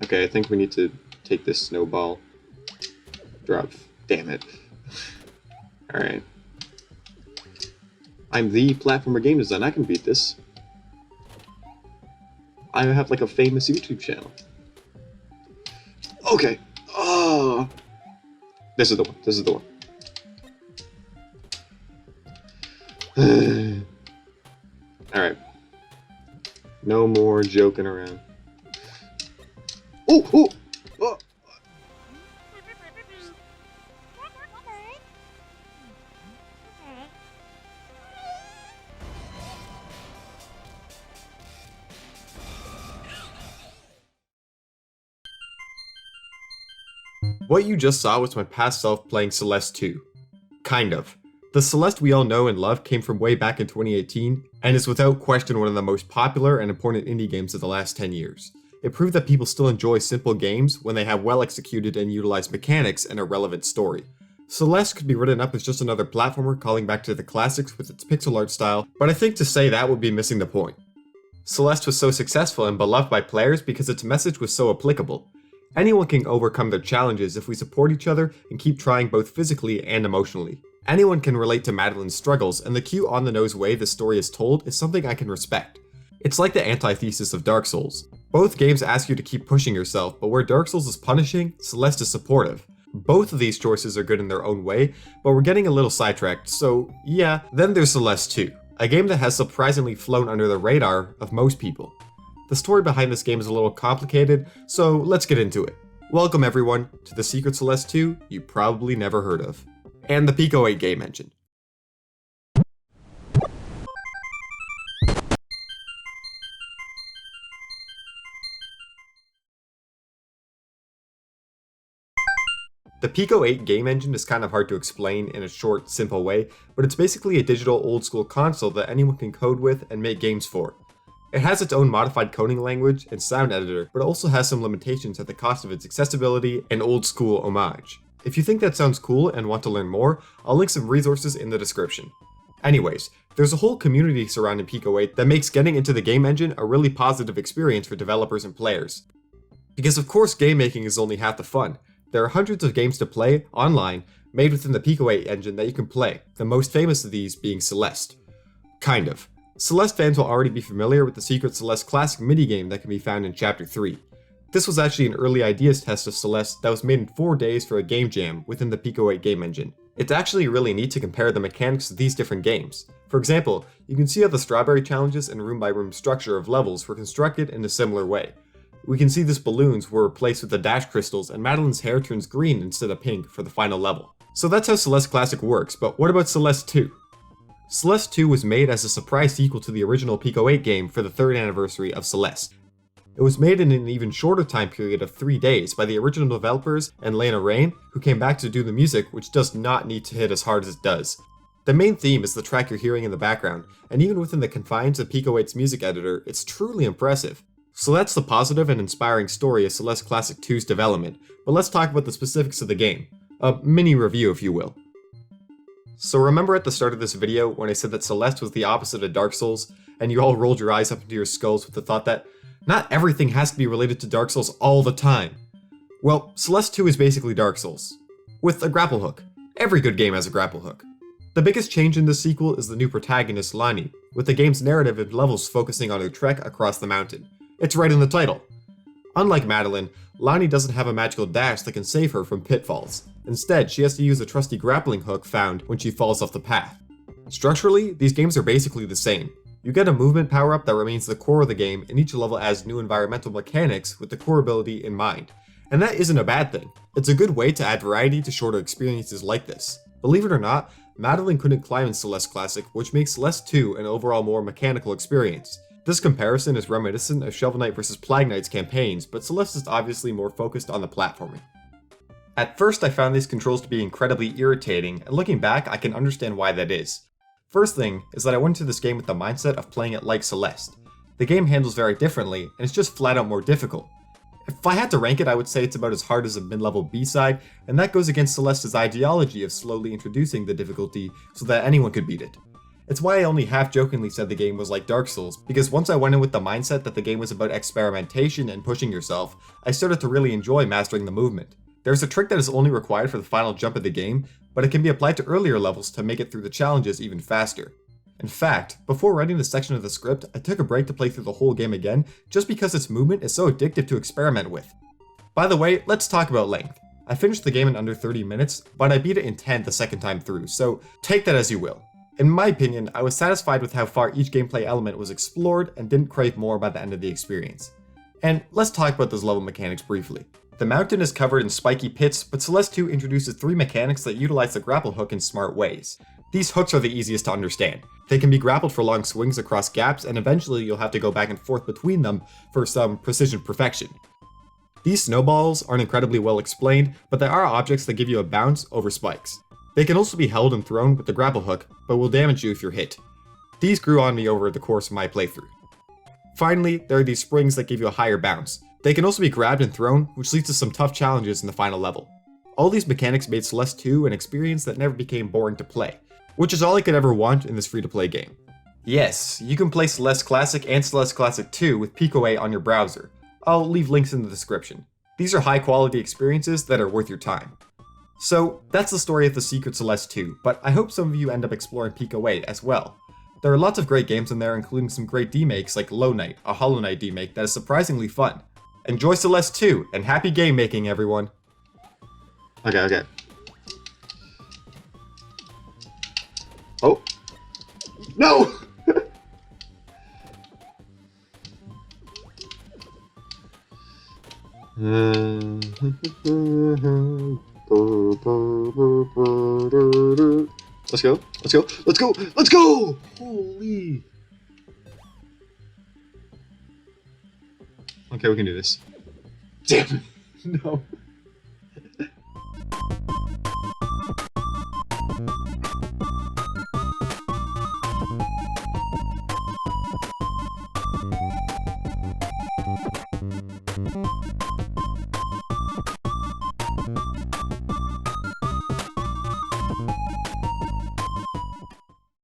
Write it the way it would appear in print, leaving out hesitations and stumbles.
Okay, I think we need to take this snowball. Drop. Damn it. Alright. I'm the platformer game design. I can beat this. I have like a famous YouTube channel. Okay. Oh. This is the one. This is the one. Alright. No more joking around. Oh! Oh! Oh! What you just saw was my past self playing Celeste 2. Kind of. The Celeste we all know and love came from way back in 2018, and is without question one of the most popular and important indie games of the last 10 years. It proved that people still enjoy simple games when they have well executed and utilized mechanics and a relevant story. Celeste could be written up as just another platformer calling back to the classics with its pixel art style, but I think to say that would be missing the point. Celeste was so successful and beloved by players because its message was so applicable. Anyone can overcome their challenges if we support each other and keep trying both physically and emotionally. Anyone can relate to Madeline's struggles, and the cute on-the-nose way the story is told is something I can respect. It's like the antithesis of Dark Souls. Both games ask you to keep pushing yourself, but where Dark Souls is punishing, Celeste is supportive. Both of these choices are good in their own way, but we're getting a little sidetracked, so yeah. Then there's Celeste 2, a game that has surprisingly flown under the radar of most people. The story behind this game is a little complicated, so let's get into it. Welcome everyone to the Secret Celeste 2 you probably never heard of, and the Pico 8 game engine. The Pico 8 game engine is kind of hard to explain in a short, simple way, but it's basically a digital old-school console that anyone can code with and make games for. It has its own modified coding language and sound editor, but also has some limitations at the cost of its accessibility and old-school homage. If you think that sounds cool and want to learn more, I'll link some resources in the description. Anyways, there's a whole community surrounding Pico 8 that makes getting into the game engine a really positive experience for developers and players. Because of course game making is only half the fun. There are hundreds of games to play, online, made within the Pico 8 engine that you can play, the most famous of these being Celeste. Kind of. Celeste fans will already be familiar with the Secret Celeste classic minigame that can be found in Chapter 3. This was actually an early ideas test of Celeste that was made in 4 days for a game jam within the Pico 8 game engine. It's actually really neat to compare the mechanics of these different games. For example, you can see how the strawberry challenges and room-by-room structure of levels were constructed in a similar way. We can see these balloons were replaced with the dash crystals, and Madeline's hair turns green instead of pink for the final level. So that's how Celeste Classic works, but what about Celeste 2? Celeste 2 was made as a surprise sequel to the original Pico 8 game for the 3rd anniversary of Celeste. It was made in an even shorter time period of 3 days by the original developers and Lena Raine, who came back to do the music, which does not need to hit as hard as it does. The main theme is the track you're hearing in the background, and even within the confines of Pico 8's music editor, it's truly impressive. So that's the positive and inspiring story of Celeste Classic 2's development, but let's talk about the specifics of the game. A mini review, if you will. So remember at the start of this video when I said that Celeste was the opposite of Dark Souls, and you all rolled your eyes up into your skulls with the thought that not everything has to be related to Dark Souls all the time? Well, Celeste 2 is basically Dark Souls, with a grapple hook. Every good game has a grapple hook. The biggest change in this sequel is the new protagonist, Lani, with the game's narrative and levels focusing on her trek across the mountain. It's right in the title. Unlike Madeline, Lani doesn't have a magical dash that can save her from pitfalls. Instead, she has to use a trusty grappling hook found when she falls off the path. Structurally, these games are basically the same. You get a movement power-up that remains the core of the game, and each level adds new environmental mechanics with the core ability in mind. And that isn't a bad thing. It's a good way to add variety to shorter experiences like this. Believe it or not, Madeline couldn't climb in Celeste Classic, which makes Celeste 2 an overall more mechanical experience. This comparison is reminiscent of Shovel Knight vs Plague Knight's campaigns, but Celeste is obviously more focused on the platforming. At first I found these controls to be incredibly irritating, and looking back I can understand why that is. First thing is that I went into this game with the mindset of playing it like Celeste. The game handles very differently, and it's just flat out more difficult. If I had to rank it, I would say it's about as hard as a mid-level B-side, and that goes against Celeste's ideology of slowly introducing the difficulty so that anyone could beat it. It's why I only half-jokingly said the game was like Dark Souls, because once I went in with the mindset that the game was about experimentation and pushing yourself, I started to really enjoy mastering the movement. There's a trick that is only required for the final jump of the game, but it can be applied to earlier levels to make it through the challenges even faster. In fact, before writing this section of the script, I took a break to play through the whole game again, just because its movement is so addictive to experiment with. By the way, let's talk about length. I finished the game in under 30 minutes, but I beat it in 10 the second time through, so take that as you will. In my opinion, I was satisfied with how far each gameplay element was explored and didn't crave more by the end of the experience. And let's talk about those level mechanics briefly. The mountain is covered in spiky pits, but Celeste 2 introduces 3 mechanics that utilize the grapple hook in smart ways. These hooks are the easiest to understand. They can be grappled for long swings across gaps, and eventually you'll have to go back and forth between them for some precision perfection. These snowballs aren't incredibly well explained, but they are objects that give you a bounce over spikes. They can also be held and thrown with the grapple hook, but will damage you if you're hit. These grew on me over the course of my playthrough. Finally, there are these springs that give you a higher bounce. They can also be grabbed and thrown, which leads to some tough challenges in the final level. All these mechanics made Celeste 2 an experience that never became boring to play, which is all I could ever want in this free-to-play game. Yes, you can play Celeste Classic and Celeste Classic 2 with Pico 8 on your browser. I'll leave links in the description. These are high-quality experiences that are worth your time. So, that's the story of the Secret Celeste 2, but I hope some of you end up exploring Pico 8 as well. There are lots of great games in there, including some great demakes like Low Knight, a Hollow Knight demake that is surprisingly fun. Enjoy Celeste 2, and happy game making, everyone! Okay. Oh! No! Let's go! Holy! Okay, we can do this. Damn it! No.